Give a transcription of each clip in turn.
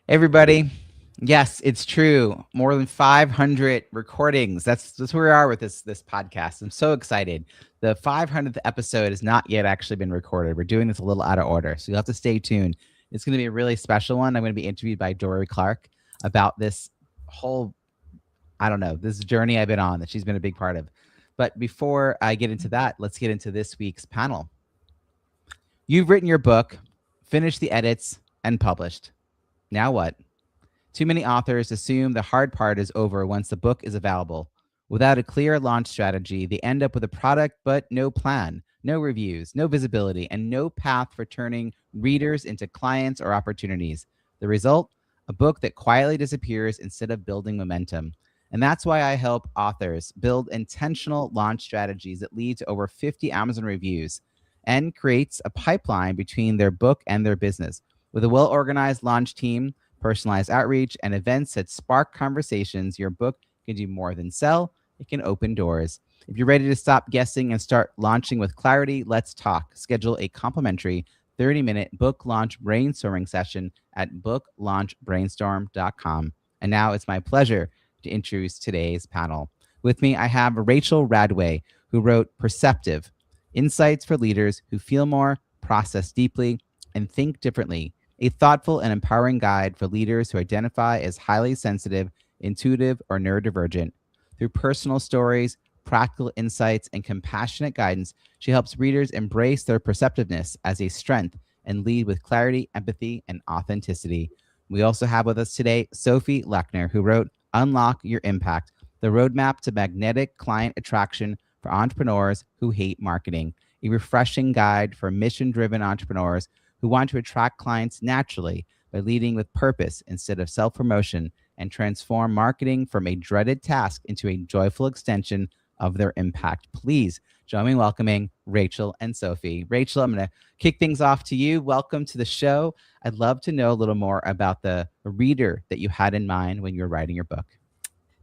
Everybody, yes, it's true. More than 500 recordings. That's where we are with this podcast. I'm so excited. The 500th episode has not yet actually been recorded. We're doing this a little out of order, so you'll have to stay tuned. It's going to be a really special one. I'm going to be interviewed by Dory Clark about this whole, I don't know, this journey I've been on that she's been a big part of. But before I get into that, let's get into this week's panel. You've written your book, finished the edits, and published. Now what? Too many authors assume the hard part is over once the book is available. Without a clear launch strategy, they end up with a product but no plan, no reviews, no visibility, and no path for turning readers into clients or opportunities. The result? A book that quietly disappears instead of building momentum. And that's why I help authors build intentional launch strategies that lead to over 50 Amazon reviews and creates a pipeline between their book and their business. With a well-organized launch team, personalized outreach, and events that spark conversations, your book can do more than sell. It can open doors. If you're ready to stop guessing and start launching with clarity, let's talk. Schedule a complimentary 30-minute book launch brainstorming session at booklaunchbrainstorm.com. And now it's my pleasure to introduce today's panel. With me, I have Rachel Radway, who wrote Perceptive, Insights for Leaders Who Feel More, Process Deeply, and Think Differently, a thoughtful and empowering guide for leaders who identify as highly sensitive, intuitive, or neurodivergent. Through personal stories, practical insights, and compassionate guidance, she helps readers embrace their perceptiveness as a strength and lead with clarity, empathy, and authenticity. We also have with us today Sophie Lechner, who wrote Unlock Your Impact, the roadmap to magnetic client attraction for entrepreneurs who hate marketing, a refreshing guide for mission-driven entrepreneurs who want to attract clients naturally by leading with purpose instead of self-promotion and transform marketing from a dreaded task into a joyful extension of their impact. Please join me in welcoming Rachel and Sophie. Rachel, I'm going to kick things off to you. Welcome to the show. I'd love to know a little more about the reader that you had in mind when you were writing your book.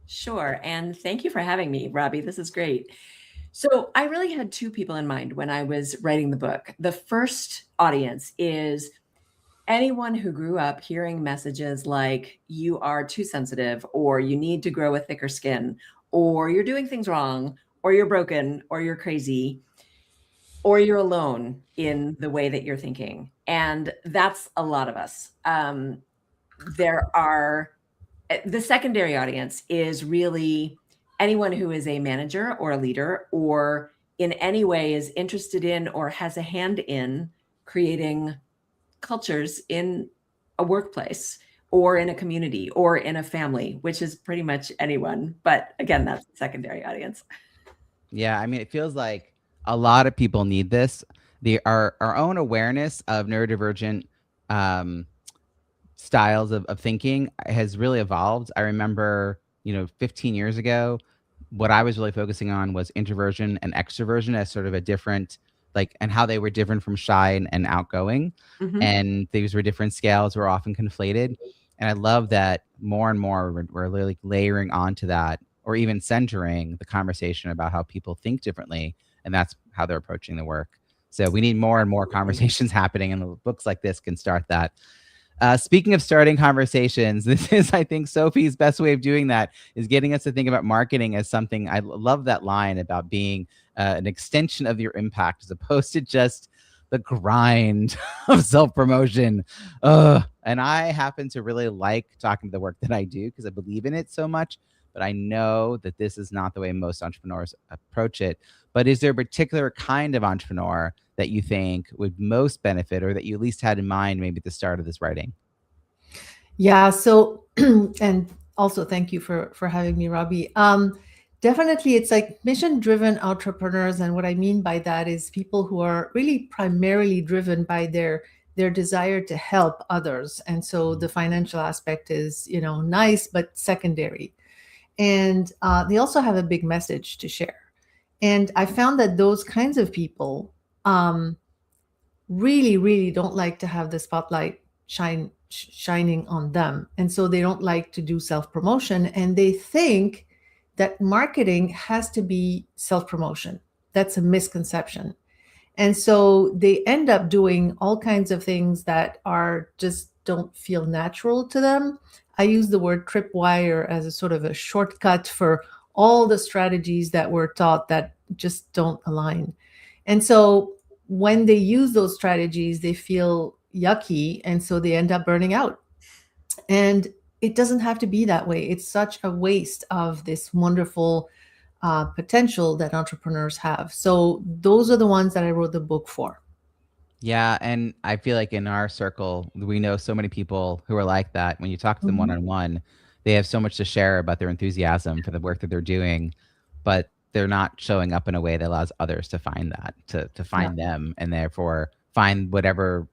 Sure. And thank you for having me, Robbie. This is great. So I really had two people in mind when I was writing the book. The first audience is anyone who grew up hearing messages like you are too sensitive, or you need to grow a thicker skin, or you're doing things wrong, or you're broken, or you're crazy, or you're alone in the way that you're thinking. And that's a lot of us. The secondary audience is really anyone who is a manager or a leader, or in any way is interested in or has a hand in creating cultures in a workplace or in a community or in a family, which is pretty much anyone. But again, that's the secondary audience. Yeah, I mean, it feels like a lot of people need this. Our own awareness of neurodivergent styles of thinking has really evolved. I remember, 15 years ago, what I was really focusing on was introversion and extroversion as sort of a different, and how they were different from shy and outgoing. Mhm. And these were different scales, were often conflated. And I love that more and more we're really layering onto that, or even centering the conversation about how people think differently. And that's how they're approaching the work. So we need more and more conversations happening, and books like this can start that. Speaking of starting conversations, this is, I think, Sophie's best way of doing that is getting us to think about marketing as something. I love that line about being an extension of your impact as opposed to just the grind of self-promotion. And I happen to really like talking to the work that I do because I believe in it so much. But I know that this is not the way most entrepreneurs approach it. But is there a particular kind of entrepreneur that you think would most benefit, or that you at least had in mind maybe at the start of this writing? Yeah. So, and also thank you for having me, Robbie. Definitely, it's like mission-driven entrepreneurs, and what I mean by that is people who are really primarily driven by their desire to help others, and so the financial aspect is nice but secondary, and they also have a big message to share. And I found that those kinds of people really, really don't like to have the spotlight shining on them. And so they don't like to do self-promotion, and they think that marketing has to be self-promotion. That's a misconception. And so they end up doing all kinds of things that are just don't feel natural to them. I use the word tripwire as a sort of a shortcut for all the strategies that we're taught that just don't align. And so when they use those strategies, they feel yucky, and so they end up burning out. And it doesn't have to be that way. It's such a waste of this wonderful potential that entrepreneurs have. So those are the ones that I wrote the book for. Yeah, and I feel like in our circle, we know so many people who are like that. When you talk to them Mhm. one-on-one, they have so much to share about their enthusiasm for the work that they're doing, but they're not showing up in a way that allows others to find that, to Yeah. find them, and therefore find whatever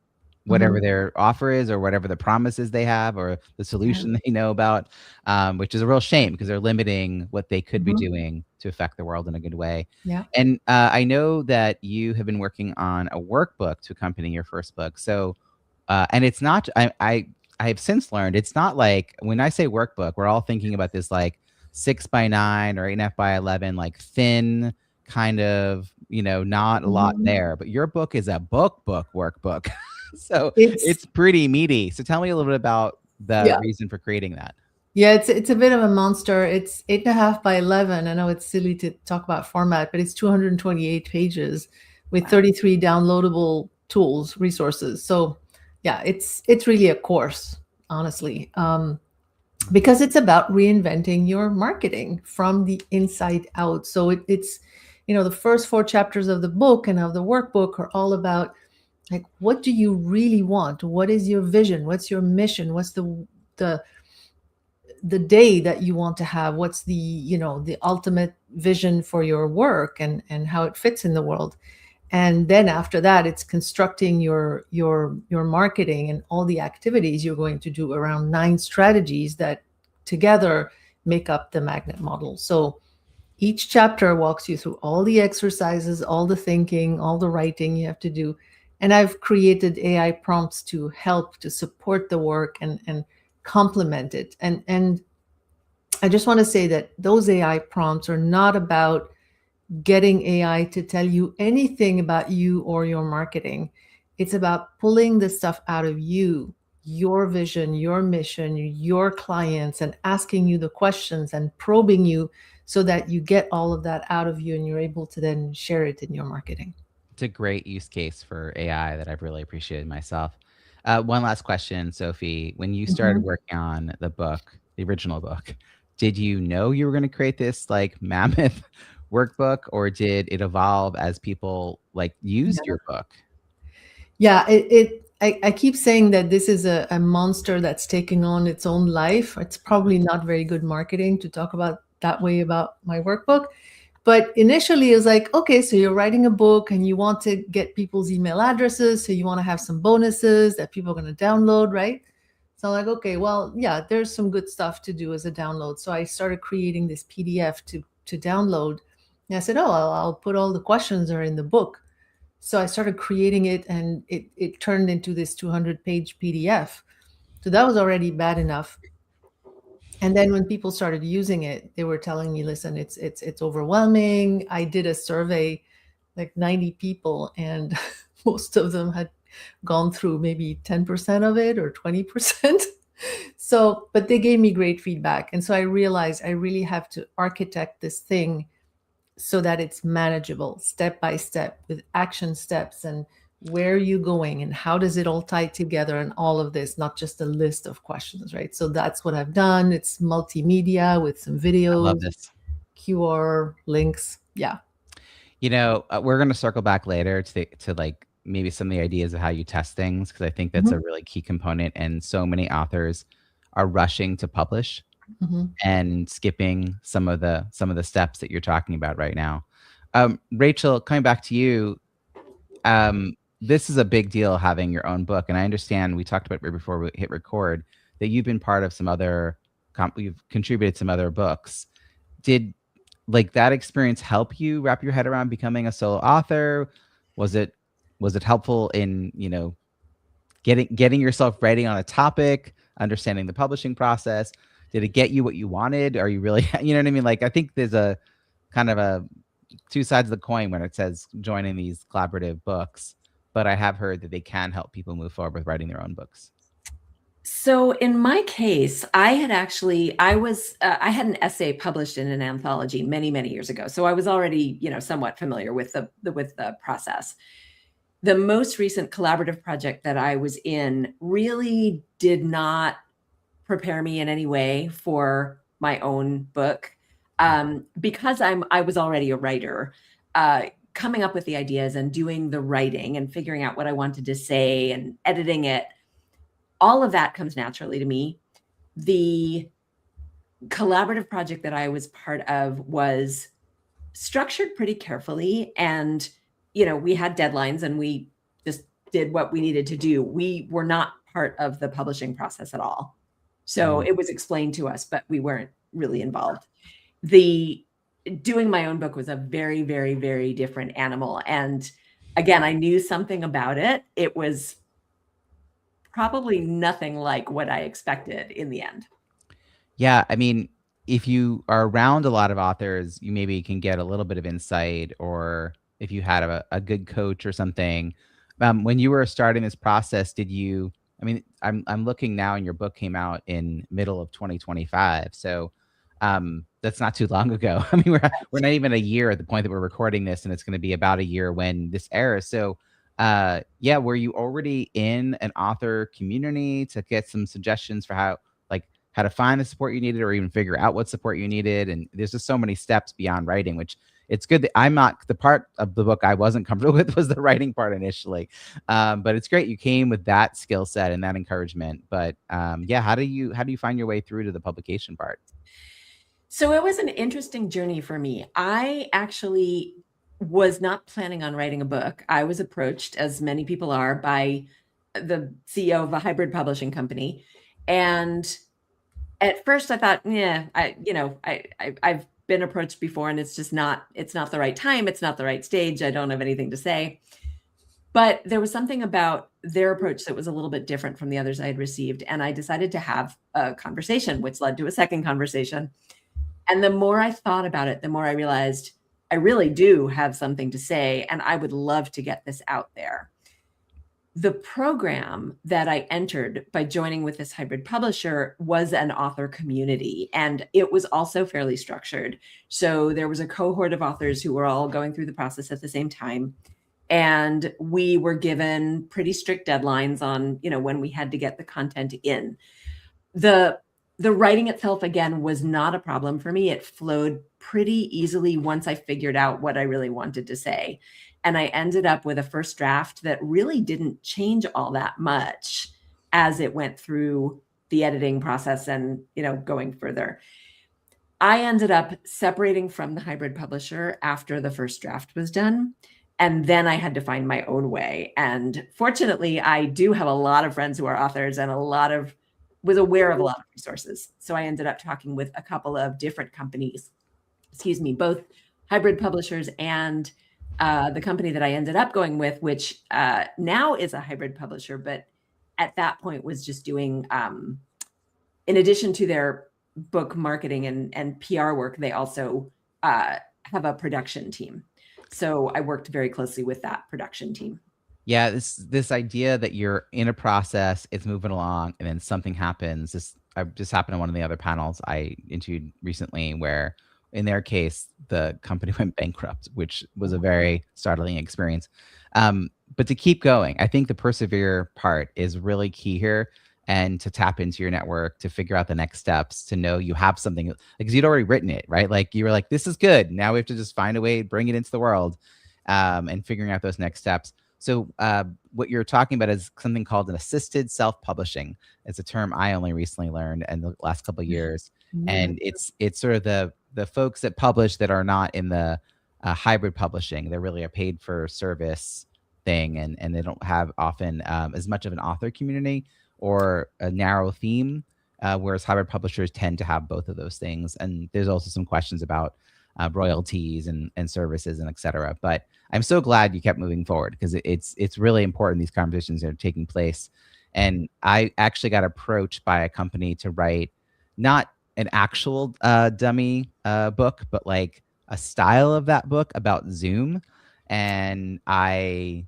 Mhm. their offer is, or whatever the promises they have, or the Yeah. solution they know about, which is a real shame because they're limiting what they could be Mhm. doing to affect the world in a good way. Yeah. And I know that you have been working on a workbook to accompany your first book. So, and it's not. I have since learned it's not like when I say workbook, we're all thinking about this like 6x9 or 8.5x11, like thin kind of, not a lot Mhm. there. But your book is a book workbook, so It's it's pretty meaty. So tell me a little bit about the yeah. reason for creating that. Yeah, it's a bit of a monster. It's 8.5 by 11. I know it's silly to talk about format, but it's 228 pages with Wow. 33 downloadable tools, resources. So yeah, it's really a course, honestly, because it's about reinventing your marketing from the inside out. So it's the first 4 chapters of the book and of the workbook are all about, like, what do you really want? What is your vision? What's your mission? What's the the day that you want to have? What's the ultimate vision for your work, and how it fits in the world? And then after that, it's constructing your marketing and all the activities you're going to do around 9 strategies that together make up the magnet model. So each chapter walks you through all the exercises, all the thinking, all the writing you have to do. And I've created AI prompts to help to support the work and complement it. And I just want to say that those AI prompts are not about getting AI to tell you anything about you or your marketing. It's about pulling the stuff out of you, your vision, your mission, your clients, and asking you the questions and probing you so that you get all of that out of you and you're able to then share it in your marketing. It's a great use case for AI that I've really appreciated myself. One last question, Sophie. When you started Mhm. working on the book, the original book, did you know you were going to create this like mammoth workbook, or did it evolve as people like used your book? Yeah, I keep saying that this is a monster that's taking on its own life. It's probably not very good marketing to talk about that way about my workbook. But initially, it was like, okay, so you're writing a book and you want to get people's email addresses. So you want to have some bonuses that people are going to download, right? So I'm like, okay, well, yeah, there's some good stuff to do as a download. So I started creating this PDF to download. And I said, oh, I'll put all the questions that are in the book. So I started creating it, and it turned into this 200-page PDF. So that was already bad enough. And then when people started using it, they were telling me, listen, it's overwhelming. I did a survey, like 90 people, and most of them had gone through maybe 10% of it or 20%. So, but they gave me great feedback. And so I realized I really have to architect this thing so that it's manageable step by step with action steps, and where are you going and how does it all tie together, and all of this, not just a list of questions, right? So that's what I've done. It's multimedia with some I love videos, this. QR links. Yeah. We're going to circle back later to like maybe some of the ideas of how you test things, because I think that's Mhm. a really key component. And so many authors are rushing to publish Mhm. and skipping some of the steps that you're talking about right now. Rachel, coming back to you, this is a big deal having your own book, and I understand we talked about right before we hit record that you've been part of some other, you've contributed some other books. Did like that experience help you wrap your head around becoming a solo author? Was it helpful in getting yourself ready on a topic, understanding the publishing process? Did it get you what you wanted? Are you really, you know what I mean? Like, I think there's a kind of a two sides of the coin when it says joining these collaborative books, but I have heard that they can help people move forward with writing their own books. So in my case, I had an essay published in an anthology many, many years ago. So I was already, somewhat familiar with the process. The most recent collaborative project that I was in really did not prepare me in any way for my own book. Because I was already a writer, coming up with the ideas and doing the writing and figuring out what I wanted to say and editing it, all of that comes naturally to me. The collaborative project that I was part of was structured pretty carefully, and we had deadlines and we just did what we needed to do. We were not part of the publishing process at all. So it was explained to us, but we weren't really involved. Doing my own book was a very, very, very different animal. And again, I knew something about it. It was probably nothing like what I expected in the end. Yeah, I mean, if you are around a lot of authors, you maybe can get a little bit of insight, or if you had a good coach or something. When you were starting this process, I'm looking now, and your book came out in middle of 2025. So that's not too long ago. I mean, we're not even a year at the point that we're recording this, and it's going to be about a year when this airs. So yeah, were you already in an author community to get some suggestions for how to find the support you needed, or even figure out what support you needed? And there's just so many steps beyond writing, which it's good that I'm not, the part of the book I wasn't comfortable with was the writing part initially. But it's great you came with that skill set and that encouragement. But yeah, how do you find your way through to the publication part? So it was an interesting journey for me. I actually was not planning on writing a book. I was approached, as many people are, by the CEO of a hybrid publishing company. And at first I thought, yeah, I've been approached before, and it's not the right time. It's not the right stage. I don't have anything to say. But there was something about their approach that was a little bit different from the others I had received. And I decided to have a conversation, which led to a second conversation. And the more I thought about it, the more I realized I really do have something to say, and I would love to get this out there. The program that I entered by joining with this hybrid publisher was an author community, and it was also fairly structured. So there was a cohort of authors who were all going through the process at the same time. And we were given pretty strict deadlines on, when we had to get the content in. The writing itself, again, was not a problem for me. It flowed pretty easily once I figured out what I really wanted to say. And I ended up with a first draft that really didn't change all that much as it went through the editing process and, going further. I ended up separating from the hybrid publisher after the first draft was done. And then I had to find my own way. And fortunately, I do have a lot of friends who are authors, and was aware of a lot of resources. So I ended up talking with a couple of different companies, both hybrid publishers and the company that I ended up going with, which now is a hybrid publisher, but at that point was just doing, in addition to their book marketing and PR work, they also have a production team. So I worked very closely with that production team. Yeah, this idea that you're in a process, it's moving along, and then something happens. This just happened on one of the other panels I interviewed recently, where in their case, the company went bankrupt, which was a very startling experience. But to keep going, I think the persevere part is really key here, and to tap into your network, to figure out the next steps, to know you have something, because you'd already written it, right? Like you were like, this is good. Now we have to just find a way, bring it into the world, and figuring out those next steps. So what you're talking about is something called an assisted self-publishing. It's a term I only recently learned in the last couple of years. And it's sort of the folks that publish that are not in the hybrid publishing. They're really a paid for service thing, and they don't have often as much of an author community or a narrow theme, whereas hybrid publishers tend to have both of those things. And there's also some questions about royalties and services and et cetera. But I'm so glad you kept moving forward, because it's really important these conversations are taking place. And I actually got approached by a company to write not an actual dummy book, but like a style of that book about Zoom. And it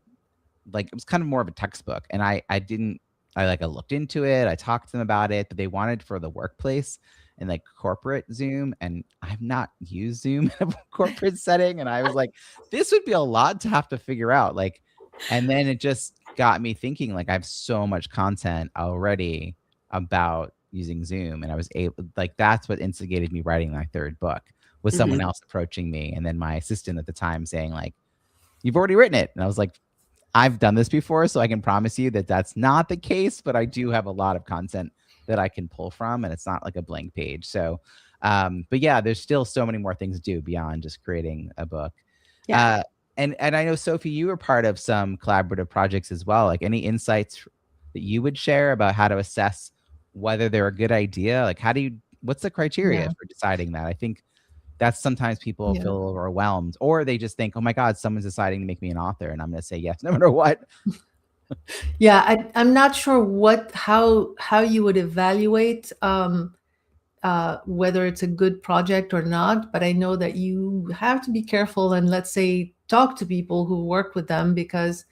was kind of more of a textbook. And I didn't I looked into it. I talked to them about it, but they wanted for the workplace and like corporate Zoom. And I've not used Zoom in a corporate setting. And I was like, this would be a lot to have to figure out. Like, and then it just got me thinking, like, I have so much content already about using Zoom. And I was able, like, that's what instigated me writing my third book, was someone else approaching me. And then my assistant at the time saying, like, you've already written it. And I was like, I've done this before, so I can promise you that that's not the case, but I do have a lot of content that I can pull from, and it's not like a blank page. So, but yeah, there's still so many more things to do beyond just creating a book. Yeah. And I know, Sophie, you were part of some collaborative projects as well. Like, any insights that you would share about how to assess whether they're a good idea? Like, what's the criteria for deciding that? I think that's sometimes people feel overwhelmed, or they just think, oh my God, someone's deciding to make me an author and I'm going to say yes no matter what. Yeah, I'm not sure how you would evaluate whether it's a good project or not, but I know that you have to be careful and, let's say, talk to people who work with them, because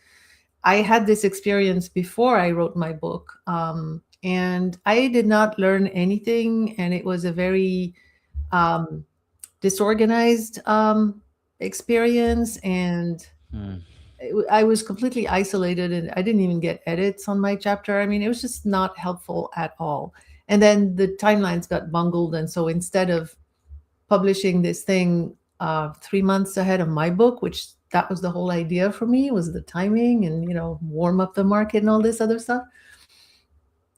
I had this experience before I wrote my book, and I did not learn anything, and it was a very disorganized experience, and I was completely isolated, and I didn't even get edits on my chapter. I mean, it was just not helpful at all. And then the timelines got bungled, and so instead of publishing this thing 3 months ahead of my book, which that was the whole idea for me, was the timing and, warm up the market and all this other stuff,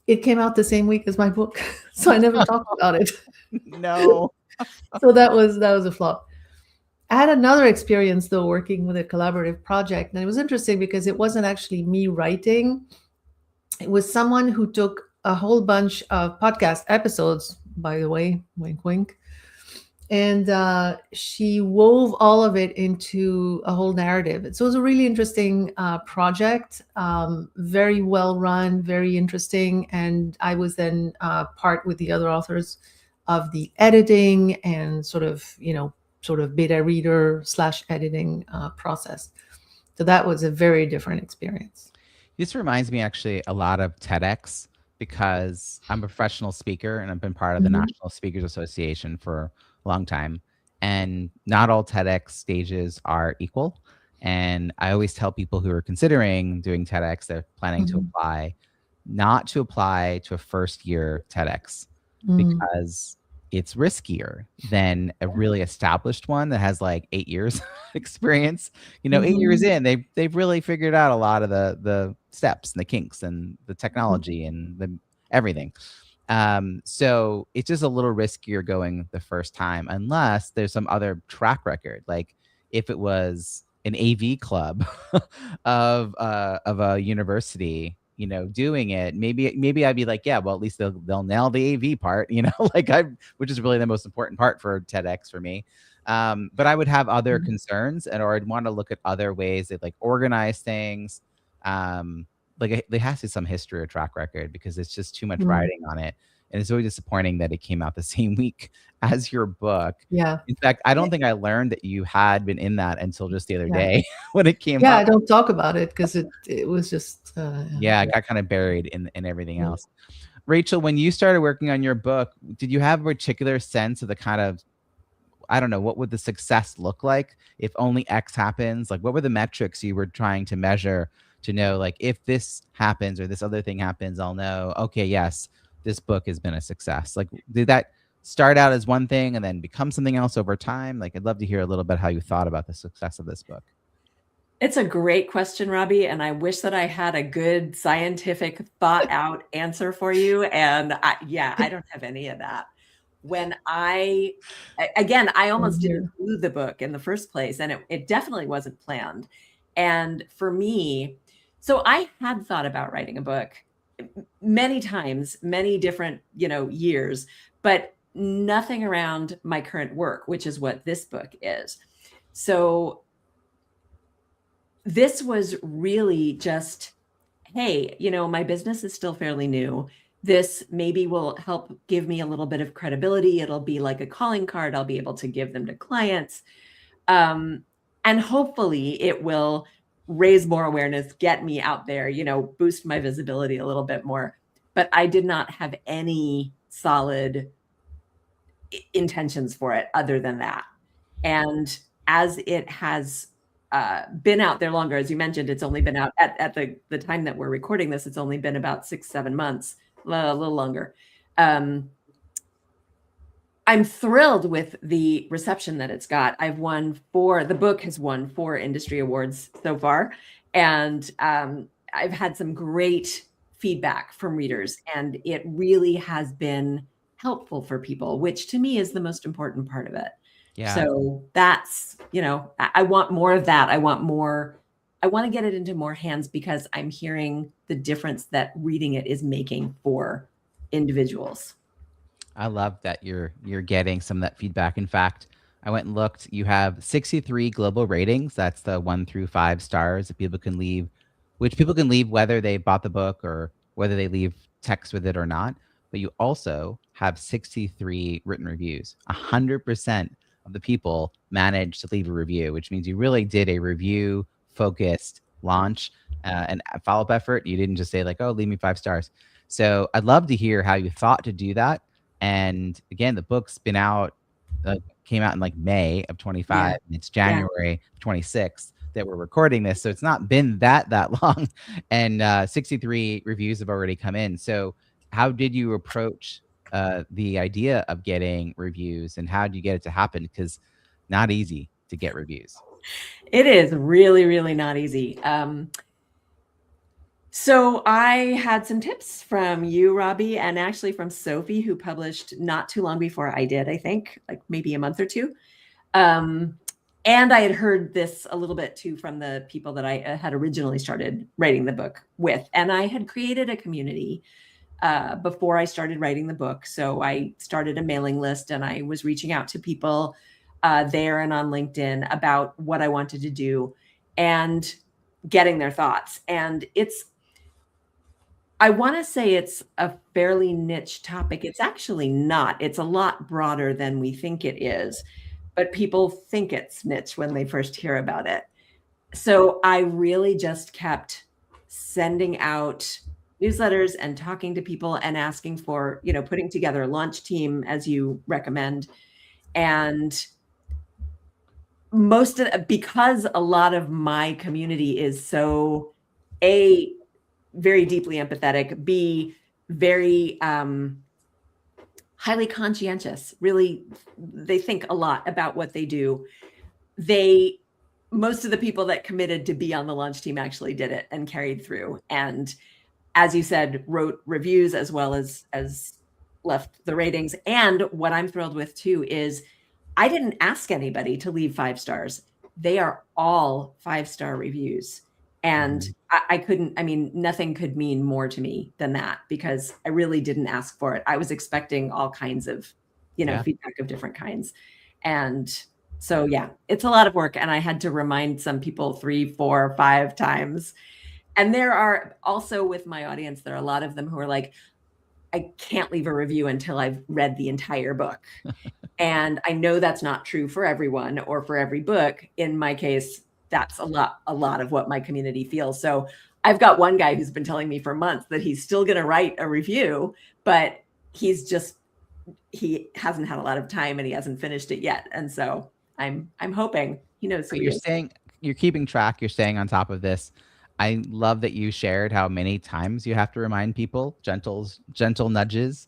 it came out the same week as my book. So I never talked about it. No. So that was a flop. I had another experience, though, working with a collaborative project. And it was interesting because it wasn't actually me writing. It was someone who took a whole bunch of podcast episodes, by the way, wink, wink. And she wove all of it into a whole narrative. So it was a really interesting project, very well run, very interesting. And I was then part with the other authors of the editing and sort of beta reader / editing process. So that was a very different experience. This reminds me actually a lot of TEDx, because I'm a professional speaker and I've been part of the National Speakers Association for a long time. And not all TEDx stages are equal. And I always tell people who are considering doing TEDx, they're planning to apply, not to apply to a first year TEDx, because it's riskier than a really established one that has like 8 years experience. 8 years in, they've really figured out a lot of the steps and the kinks and the technology and the everything. So it's just a little riskier going the first time, unless there's some other track record. Like if it was an AV club of a university, doing it, maybe I'd be like, yeah, well, at least they'll nail the AV part, which is really the most important part for TEDx for me. But I would have other concerns, or I'd want to look at other ways that like organize things. Like there has to be some history or track record, because it's just too much writing on it. And it's really disappointing that it came out the same week as your book. Yeah. In fact, I don't think I learned that you had been in that until just the other day when it came out. Yeah, I don't talk about it because it was just... it got kind of buried in everything else. Rachel, when you started working on your book, did you have a particular sense of the kind of, I don't know, what would the success look like if only X happens? Like, what were the metrics you were trying to measure to know, like, if this happens or this other thing happens, I'll know, okay, yes, this book has been a success? Like, did that start out as one thing and then become something else over time? Like, I'd love to hear a little bit how you thought about the success of this book. It's a great question, Robbie, and I wish that I had a good scientific thought out answer for you. And I don't have any of that. When I almost didn't do the book in the first place, and it definitely wasn't planned. And for me, so I had thought about writing a book many times, many different, years, but nothing around my current work, which is what this book is. So this was really just, hey, my business is still fairly new. This maybe will help give me a little bit of credibility. It'll be like a calling card. I'll be able to give them to clients. And hopefully it will raise more awareness, get me out there, boost my visibility a little bit more. But I did not have any solid intentions for it other than that. And as it has been out there longer, as you mentioned, it's only been out at the time that we're recording this, it's only been about 6-7 months, a little longer. I'm thrilled with the reception that it's got. The book has won 4 industry awards so far. And I've had some great feedback from readers, and it really has been helpful for people, which to me is the most important part of it. Yeah. So that's, I want more of that. I want to get it into more hands, because I'm hearing the difference that reading it is making for individuals. I love that you're getting some of that feedback. In fact, I went and looked. You have 63 global ratings. That's the 1 through 5 stars that people can leave, which people can leave whether they bought the book or whether they leave text with it or not. But you also have 63 written reviews. 100% of the people managed to leave a review, which means you really did a review-focused launch and follow-up effort. You didn't just say like, oh, leave me 5 stars. So I'd love to hear how you thought to do that. And again, the book's been out, came out in like May of 25, Yeah. and it's January 26th that we're recording this. So it's not been that long, and 63 reviews have already come in. So how did you approach the idea of getting reviews, and how did you get it to happen? Because not easy to get reviews. It is really, really not easy. So I had some tips from you, Robbie, and actually from Sophie, who published not too long before I did, I think, like maybe a month or two. And I had heard this a little bit too from the people that I had originally started writing the book with. And I had created a community before I started writing the book. So I started a mailing list, and I was reaching out to people there and on LinkedIn about what I wanted to do and getting their thoughts. And I want to say it's a fairly niche topic. It's actually not. It's a lot broader than we think it is, but people think it's niche when they first hear about it. So I really just kept sending out newsletters and talking to people and asking for, putting together a launch team, as you recommend. And because a lot of my community is so very deeply empathetic, B, very highly conscientious. Really, they think a lot about what they do. Most of the people that committed to be on the launch team actually did it and carried through. And as you said, wrote reviews as well as left the ratings. And what I'm thrilled with too is I didn't ask anybody to leave 5 stars. They are all 5-star reviews. And nothing could mean more to me than that, because I really didn't ask for it. I was expecting all kinds of, feedback of different kinds. And so, yeah, it's a lot of work. And I had to remind some people 3, 4, 5 times. And there are also, with my audience, there are a lot of them who are like, I can't leave a review until I've read the entire book. And I know that's not true for everyone or for every book. In my case, that's a lot of what my community feels. So I've got one guy who's been telling me for months that he's still going to write a review, but he hasn't had a lot of time and he hasn't finished it yet. And so I'm hoping he knows. So you're keeping track. You're staying on top of this. I love that you shared how many times you have to remind people, gentle nudges,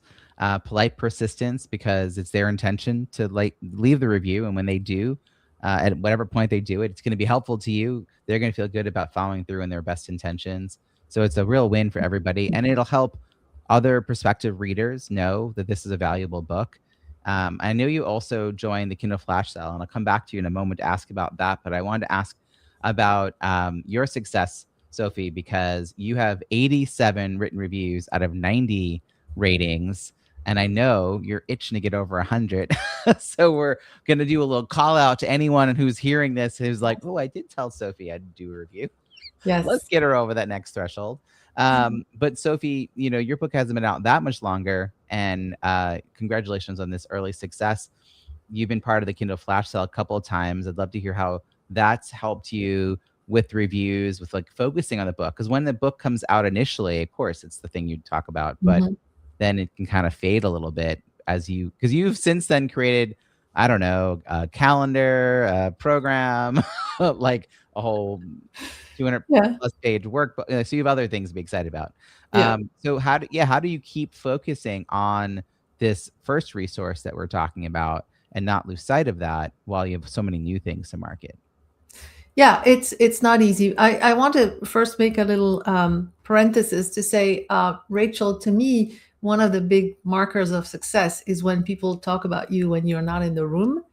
polite persistence, because it's their intention to leave the review. And when they do, at whatever point they do it, it's going to be helpful to you. They're going to feel good about following through in their best intentions. So it's a real win for everybody. And it'll help other prospective readers know that this is a valuable book. I know you also joined the Kindle Flash Sale, and I'll come back to you in a moment to ask about that. But I wanted to ask about your success, Sophie, because you have 87 written reviews out of 90 ratings. And I know you're itching to get over 100. So we're going to do a little call out to anyone who's hearing this who's like, oh, I did tell Sophie I'd do a review. Yes. Let's get her over that next threshold. But Sophie, your book hasn't been out that much longer. And congratulations on this early success. You've been part of the Kindle Flash Sale a couple of times. I'd love to hear how that's helped you with reviews, with like focusing on the book. Because when the book comes out initially, of course, it's the thing you talk about, but then it can kind of fade a little bit because you've since then created, I don't know, a calendar, a program, like a whole 200 plus page workbook. So you have other things to be excited about. So how do you keep focusing on this first resource that we're talking about and not lose sight of that while you have so many new things to market? Yeah, it's not easy. I want to first make a little parenthesis to say, Rachel, to me, one of the big markers of success is when people talk about you when you're not in the room.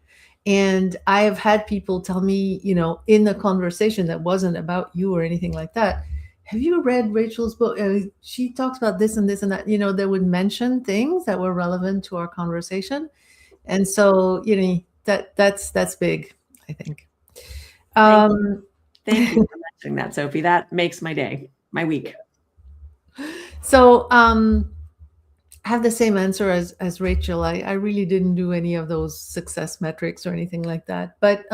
And I have had people tell me, in the conversation that wasn't about you or anything like that, have you read Rachel's book? She talks about this and this and that. They would mention things that were relevant to our conversation. And so, that's big, I think. Thank you for mentioning that, Sophie. That makes my day, my week. So I have the same answer as Rachel. I really didn't do any of those success metrics or anything like that. But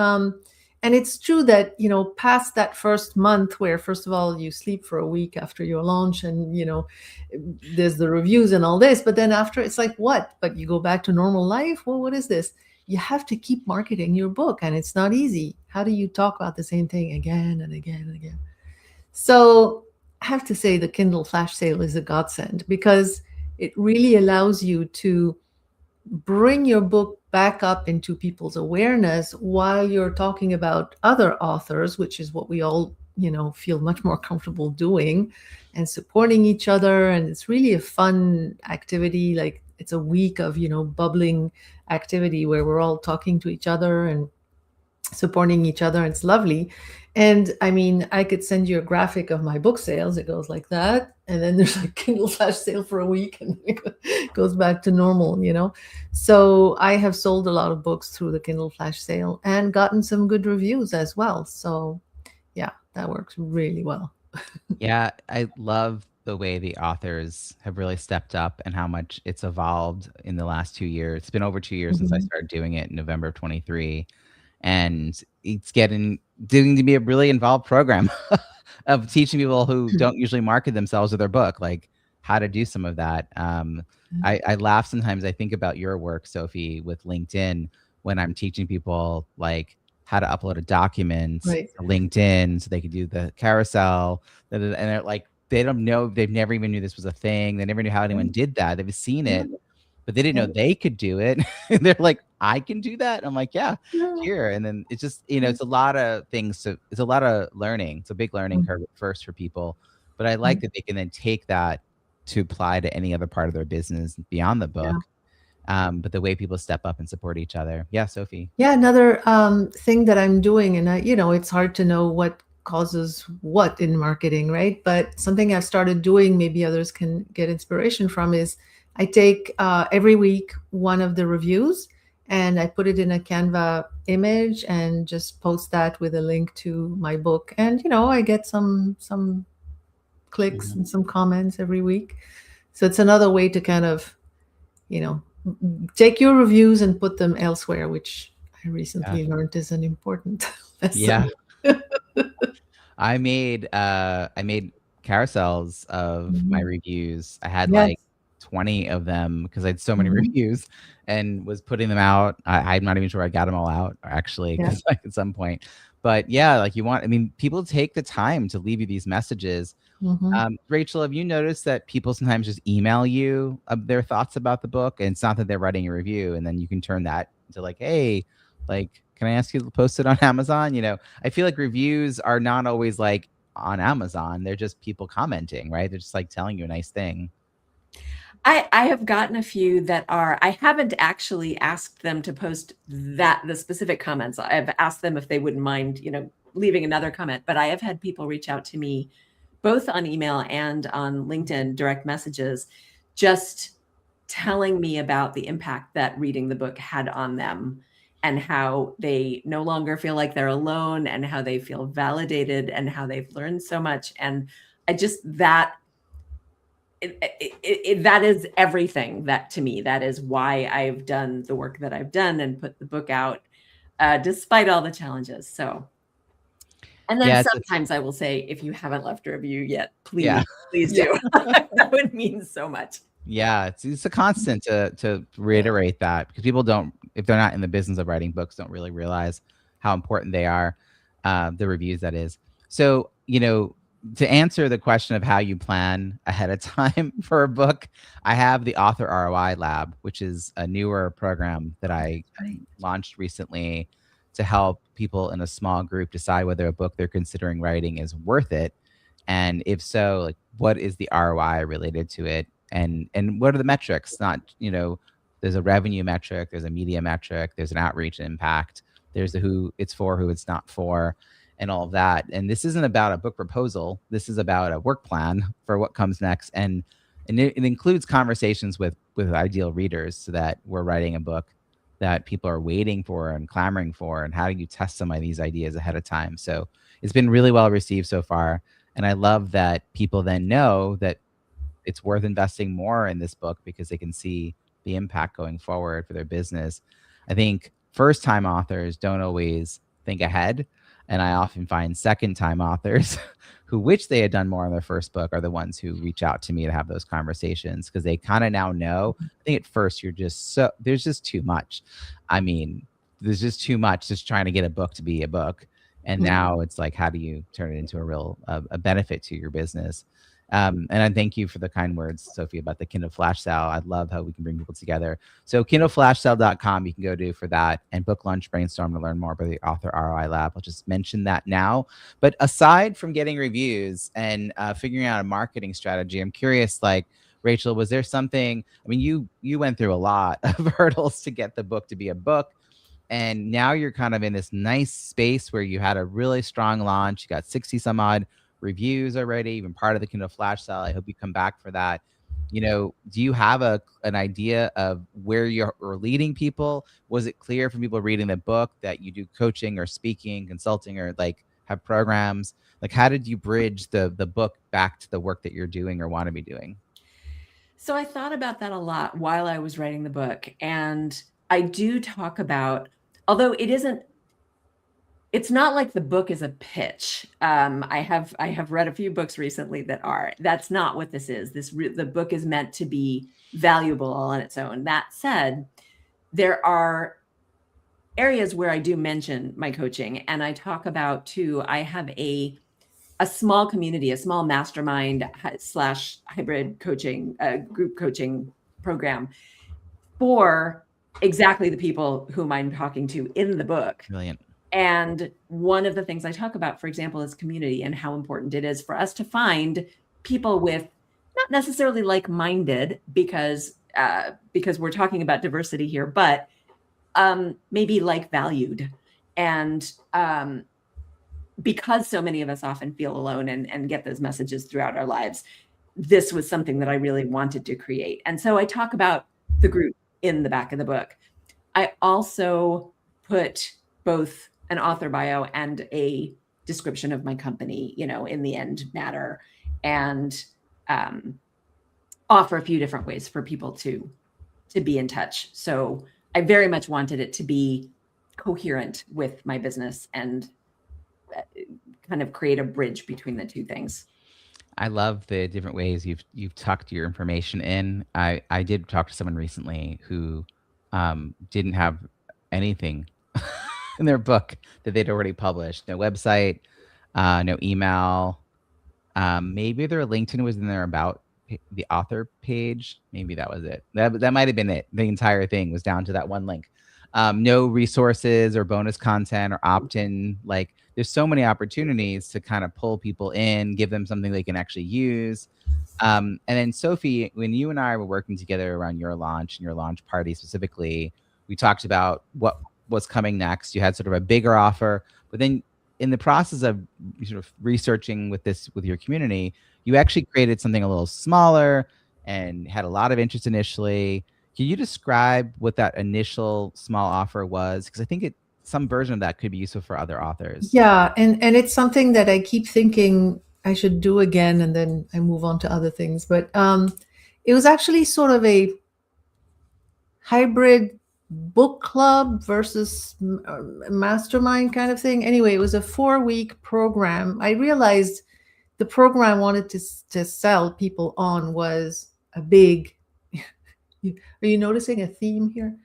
and it's true that, past that first month where, first of all, you sleep for a week after your launch and, there's the reviews and all this. But then after, it's like, what? But you go back to normal life? Well, what is this? You have to keep marketing your book, and it's not easy. How do you talk about the same thing again and again and again? So I have to say the Kindle flash sale is a godsend because it really allows you to bring your book back up into people's awareness while you're talking about other authors, which is what we all, feel much more comfortable doing, and supporting each other. And it's really a fun activity. Like, it's a week of, bubbling activity where we're all talking to each other and supporting each other. It's lovely. And I mean, I could send you a graphic of my book sales. It goes like that. And then there's a Kindle flash sale for a week and it goes back to normal, So I have sold a lot of books through the Kindle flash sale and gotten some good reviews as well. So yeah, that works really well. Yeah, I love the way the authors have really stepped up and how much it's evolved in the last 2 years. It's been over 2 years since I started doing it in November of 23. And it's getting to be a really involved program of teaching people who don't usually market themselves or their book, like how to do some of that. I laugh sometimes. I think about your work, Sophie, with LinkedIn when I'm teaching people like how to upload a document to LinkedIn so they could do the carousel. And they're like, they don't know, they've never even knew this was a thing. They never knew how anyone did that. They've seen it, but they didn't know they could do it. They're like, I can do that. I'm like, yeah, here. And then it's just, it's a lot of things. So it's a lot of learning. It's a big learning curve at first for people, but I like that they can then take that to apply to any other part of their business beyond the book. But the way people step up and support each other. Yeah, Sophie. Yeah, another thing that I'm doing, and it's hard to know what causes what in marketing, right? But something I've started doing, maybe others can get inspiration from, is I take every week one of the reviews and I put it in a Canva image and just post that with a link to my book. And, I get some clicks and some comments every week. So it's another way to kind of, take your reviews and put them elsewhere, which I recently learned is an important lesson. Yeah. I made carousels of my reviews. I had like 20 of them because I had so many reviews and was putting them out. I'm not even sure I got them all out actually, because like at some point. But yeah, like people take the time to leave you these messages. Rachel, have you noticed that people sometimes just email you their thoughts about the book, and it's not that they're writing a review, and then you can turn that into like, hey, like, can I ask you to post it on Amazon? I feel like reviews are not always like on Amazon. They're just people commenting, right? They're just like telling you a nice thing. I have gotten a few that I haven't actually asked them to post the specific comments. I've asked them if they wouldn't mind, leaving another comment, but I have had people reach out to me both on email and on LinkedIn direct messages, just telling me about the impact that reading the book had on them and how they no longer feel like they're alone and how they feel validated and how they've learned so much. And I just, that is everything. That to me, that is why I've done the work that I've done and put the book out, despite all the challenges. So, And then Yeah, sometimes I will say, if you haven't left a review yet, please, Yeah. please do. That would mean so much. Yeah, it's a constant to reiterate that, because people don't, if they're not in the business of writing books, don't really realize how important they are, the reviews, that is. So, to answer the question of how you plan ahead of time for a book, I have the Author ROI Lab, which is a newer program that I Right. launched recently to help people in a small group decide whether a book they're considering writing is worth it. And if so, like, what is the ROI related to it? And what are the metrics? Not, there's a revenue metric, there's a media metric, there's an outreach impact, there's the who it's for, who it's not for, and all of that. And this isn't about a book proposal. This is about a work plan for what comes next. And it includes conversations with ideal readers, so that we're writing a book that people are waiting for and clamoring for, and how do you test some of these ideas ahead of time. So it's been really well received so far. And I love that people then know that it's worth investing more in this book, because they can see the impact going forward for their business. I think first time authors don't always think ahead. And I often find second time authors who wish they had done more on their first book are the ones who reach out to me to have those conversations, because they kind of now know. I think at first there's just too much. I mean, there's just too much just trying to get a book to be a book. And now it's like, how do you turn it into a real a benefit to your business? And I thank you for the kind words, Sophie, about the Kindle Flash Sale. I love how we can bring people together. So kindleflashsale.com you can go to for that, and Book Lunch Brainstorm to learn more about the Author ROI Lab. I'll just mention that now. But aside from getting reviews and figuring out a marketing strategy, I'm curious, like, Rachel, was there something, I mean, you went through a lot of hurdles to get the book to be a book. And now you're kind of in this nice space where you had a really strong launch. You got 60 some odd reviews already, even part of the Kindle Flash Sale. I hope you come back for that. Do you have an idea of where you're leading people? Was it clear from people reading the book that you do coaching or speaking, consulting, or like have programs? Like, how did you bridge the book back to the work that you're doing or want to be doing? So I thought about that a lot while I was writing the book. And I do talk about, although it's not like the book is a pitch. I have read a few books recently that are. That's not what this is. The book is meant to be valuable all on its own. That said, there are areas where I do mention my coaching, and I talk about too. I have a small community, a small mastermind / hybrid coaching, group coaching program for exactly the people whom I'm talking to in the book. Brilliant. And one of the things I talk about, for example, is community, and how important it is for us to find people with not necessarily like-minded, because we're talking about diversity here, but maybe like-valued. And because so many of us often feel alone and get those messages throughout our lives, this was something that I really wanted to create. And so I talk about the group in the back of the book. I also put both an author bio and a description of my company, in the end matter, and offer a few different ways for people to be in touch. So I very much wanted it to be coherent with my business and kind of create a bridge between the two things. I love the different ways you've tucked your information in. I did talk to someone recently who didn't have anything in their book that they'd already published. No website, no email. Maybe their LinkedIn was in their about the author page. Maybe that was it. That might have been it. The entire thing was down to that one link. No resources or bonus content or opt-in. Like, there's so many opportunities to kind of pull people in, give them something they can actually use. And then Sophie, when you and I were working together around your launch and your launch party specifically, we talked about what was coming next. You had sort of a bigger offer, but then in the process of sort of researching with your community, you actually created something a little smaller and had a lot of interest initially. Can you describe what that initial small offer was? Because I think some version of that could be useful for other authors. Yeah, and it's something that I keep thinking I should do again, and then I move on to other things. But it was actually sort of a hybrid book club versus mastermind kind of thing. Anyway, it was a 4-week program. I realized the program I wanted to sell people on was a big, are you noticing a theme here?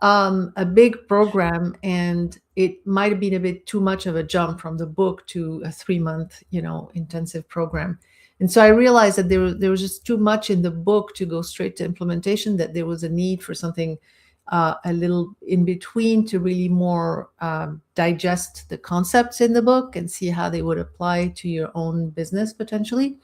A big program, and it might have been a bit too much of a jump from the book to a 3-month, intensive program. And so I realized that there was just too much in the book to go straight to implementation, that there was a need for something a little in between to really more digest the concepts in the book and see how they would apply to your own business potentially.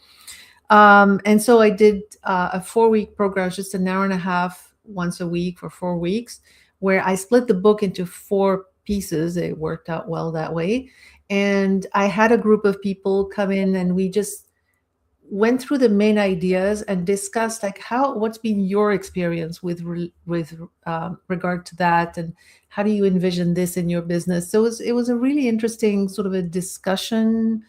And so I did a 4-week program, just an hour and a half once a week for 4 weeks, where I split the book into 4 pieces. It worked out well that way. And I had a group of people come in, and we just went through the main ideas and discussed like what's been your experience with regard to that, and how do you envision this in your business. So it was a really interesting sort of a discussion,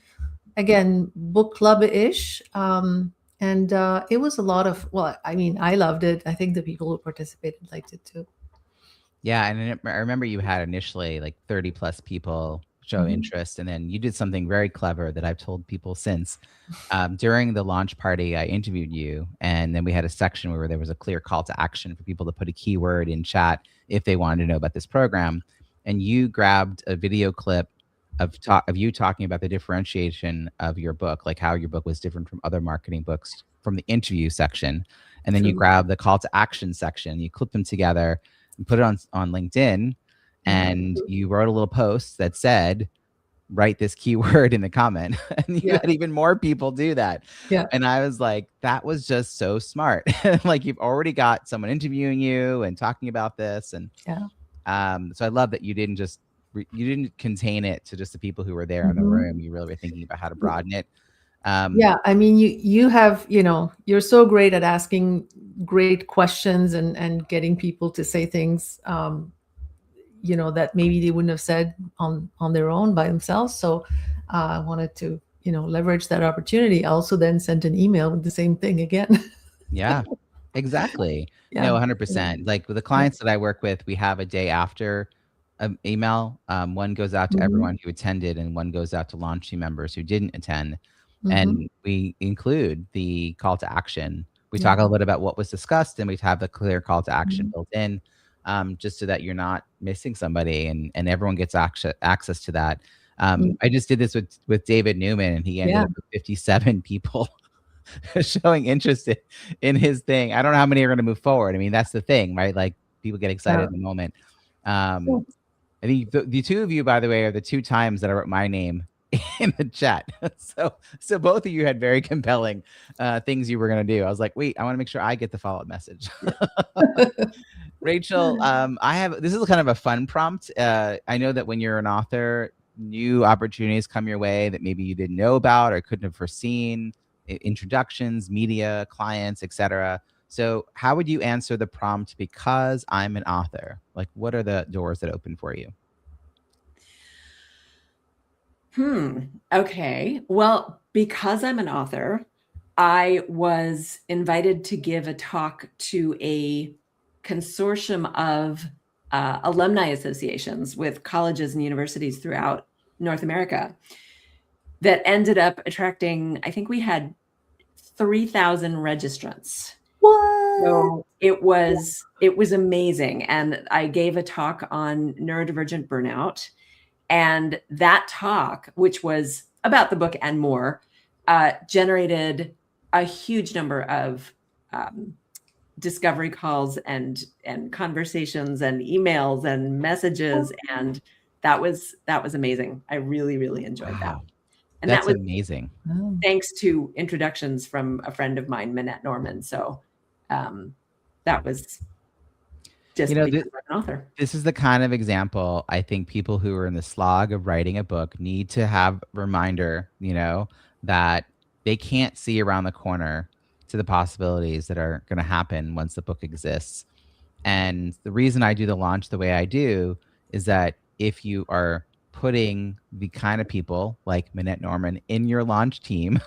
again, book club-ish, and it was a lot of, well, I mean, I loved it. I think the people who participated liked it too. Yeah, and I remember you had initially like 30 plus people show interest, and then you did something very clever that I've told people since. During the launch party, I interviewed you, and then we had a section where there was a clear call to action for people to put a keyword in chat if they wanted to know about this program. And you grabbed a video clip of you talking about the differentiation of your book, like how your book was different from other marketing books, from the interview section. And then you grabbed the call to action section, you clipped them together and put it on LinkedIn. And you wrote a little post that said, write this keyword in the comment. And you had even more people do that. Yeah. And I was like, that was just so smart. Like, you've already got someone interviewing you and talking about this. And so I love that you didn't just, you didn't contain it to just the people who were there in the room. You really were thinking about how to broaden it. Yeah, I mean, you have, you're so great at asking great questions and getting people to say things, that maybe they wouldn't have said on their own by themselves. So I wanted to, leverage that opportunity. I also then sent an email with the same thing again. Yeah, exactly. Yeah. No, 100%. Like with the clients that I work with, we have a day after email. One goes out to everyone who attended, and one goes out to launch team members who didn't attend. And we include the call to action. We talk a little bit about what was discussed, and we have the clear call to action built in, just so that you're not missing somebody, and everyone gets access to that. I just did this with David Newman, and he ended up with 57 people showing interest in his thing. I don't know how many are going to move forward. I mean, that's the thing, right? Like, people get excited in the moment. I think the two of you, by the way, are the 2 times that I wrote my name in the chat. So both of you had very compelling things you were going to do. I was like, wait, I want to make sure I get the follow-up message. Rachel, this is kind of a fun prompt. I know that when you're an author, new opportunities come your way that maybe you didn't know about or couldn't have foreseen, introductions, media, clients, etc. So how would you answer the prompt, because I'm an author? Like, what are the doors that open for you? Okay. Well, because I'm an author, I was invited to give a talk to a consortium of alumni associations with colleges and universities throughout North America that ended up attracting, I think we had 3,000 registrants. What? So it was amazing. And I gave a talk on neurodivergent burnout. And that talk, which was about the book and more, generated a huge number of discovery calls and conversations and emails and messages, and that was amazing. I really, really enjoyed that. And that's that was amazing. Thanks to introductions from a friend of mine, Minette Norman. So that was just because I'm an author. This is the kind of example I think people who are in the slog of writing a book need to have a reminder, that they can't see around the corner to the possibilities that are going to happen once the book exists. And the reason I do the launch the way I do is that if you are putting the kind of people like Minette Norman in your launch team,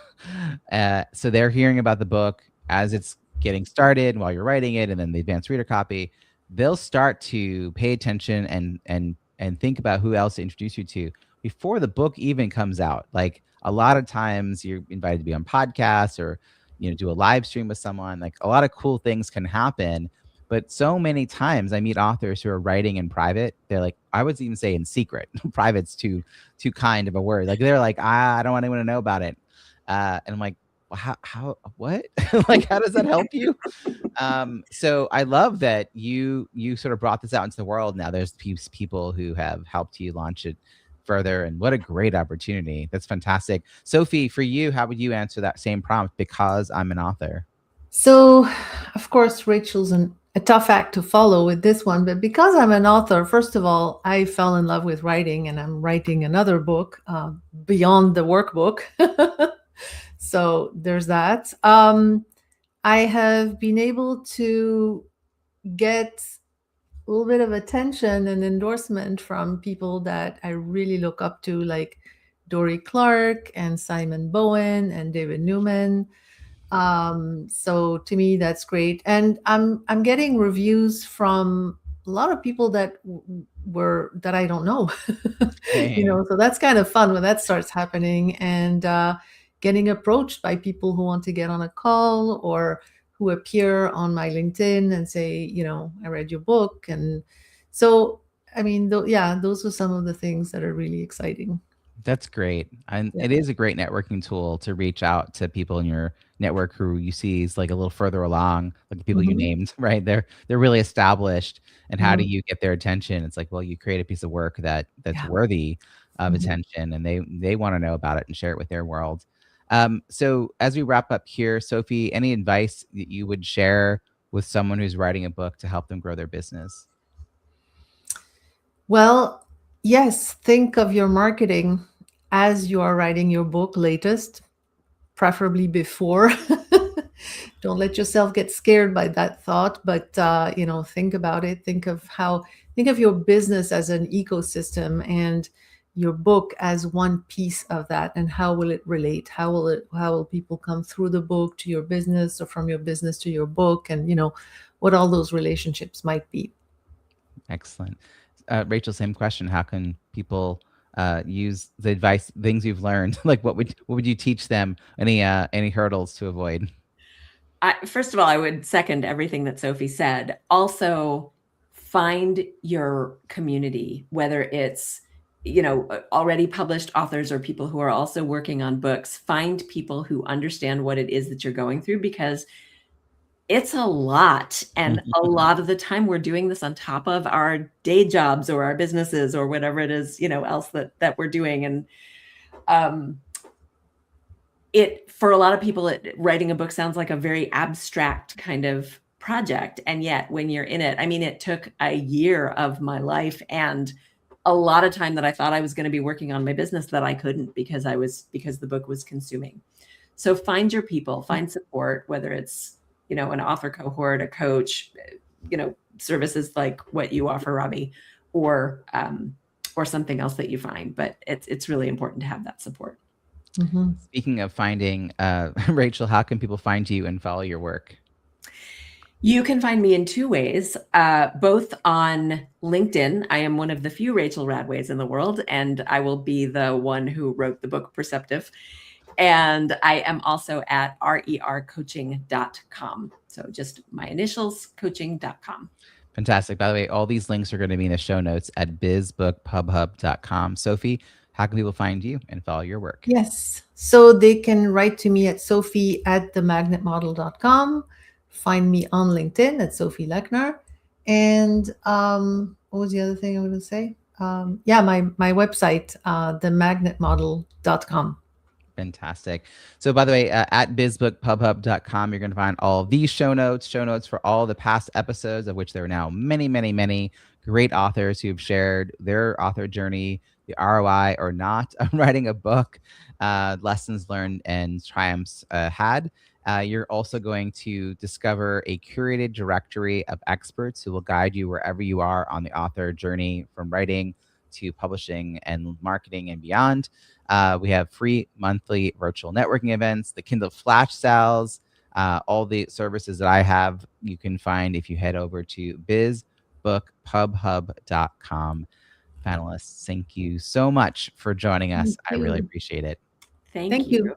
so they're hearing about the book as it's getting started while you're writing it, and then the advanced reader copy, they'll start to pay attention and think about who else to introduce you to before the book even comes out. Like a lot of times you're invited to be on podcasts or do a live stream with someone. Like a lot of cool things can happen. But so many times I meet authors who are writing in private. They're like, I would even say in secret. Private's too kind of a word. Like they're like, I don't want anyone to know about it. And I'm like, well, how what? Like, how does that help you? So I love that you sort of brought this out into the world. Now there's people who have helped you launch it further, and what a great opportunity. That's fantastic. Sophie, for you, how would you answer that same prompt? Because I'm an author. So, of course, Rachel's a tough act to follow with this one, but because I'm an author, first of all, I fell in love with writing, and I'm writing another book beyond the workbook. So there's that. I have been able to get a little bit of attention and endorsement from people that I really look up to, like Dory Clark and Simon Bowen and David Newman. So to me, that's great. And I'm getting reviews from a lot of people that I don't know. So that's kind of fun when that starts happening, and getting approached by people who want to get on a call or who appear on my LinkedIn and say, I read your book. And so, I mean, those are some of the things that are really exciting. That's great. And it is a great networking tool to reach out to people in your network who you see is like a little further along, like the people you named, right? They're really established. And how do you get their attention? It's like, well, you create a piece of work that's worthy of attention, and they want to know about it and share it with their world. So as we wrap up here, Sophie, any advice that you would share with someone who's writing a book to help them grow their business? Well, yes, think of your marketing as you are writing your book latest, preferably before. Don't let yourself get scared by that thought, but think about it. Think of your business as an ecosystem and your book as one piece of that, and how will it relate? How will people come through the book to your business, or from your business to your book, and what all those relationships might be. Excellent. Rachel, same question. How can people use the advice, things you've learned? Like what would you teach them? Any hurdles to avoid? First of all, I would second everything that Sophie said. Also, find your community, whether it's already published authors or people who are also working on books. Find people who understand what it is that you're going through, because it's a lot. And a lot of the time we're doing this on top of our day jobs or our businesses or whatever it is, else that we're doing. And for a lot of people, writing a book sounds like a very abstract kind of project. And yet when you're in it, I mean, it took a year of my life and a lot of time that I thought I was going to be working on my business that I couldn't because the book was consuming. So find your people, find support, whether it's, an author cohort, a coach, services like what you offer, Robbie, or something else that you find. But it's really important to have that support. Mm-hmm. Speaking of finding, Rachel, how can people find you and follow your work? You can find me in two ways, both on LinkedIn. I am one of the few Rachel Radways in the world, and I will be the one who wrote the book Perceptive. And I am also at rercoaching.com. So just my initials, coaching.com. Fantastic. By the way, all these links are going to be in the show notes at bizbookpubhub.com. Sophie, how can people find you and follow your work? Yes. So they can write to me at sophie@themagnetmodel.com. Find me on LinkedIn at Sophie Lechner. And what was the other thing I was going to say? My website, themagnetmodel.com. Fantastic. So by the way, at bizbookpubhub.com, you're going to find all of these show notes for all the past episodes, of which there are now many, many, many great authors who've shared their author journey, the ROI or not of writing a book, lessons learned and triumphs had. You're also going to discover a curated directory of experts who will guide you wherever you are on the author journey, from writing to publishing and marketing and beyond. We have free monthly virtual networking events, the Kindle flash sales, all the services that I have you can find if you head over to bizbookpubhub.com. Panelists, thank you so much for joining us. I really appreciate it. Thank you.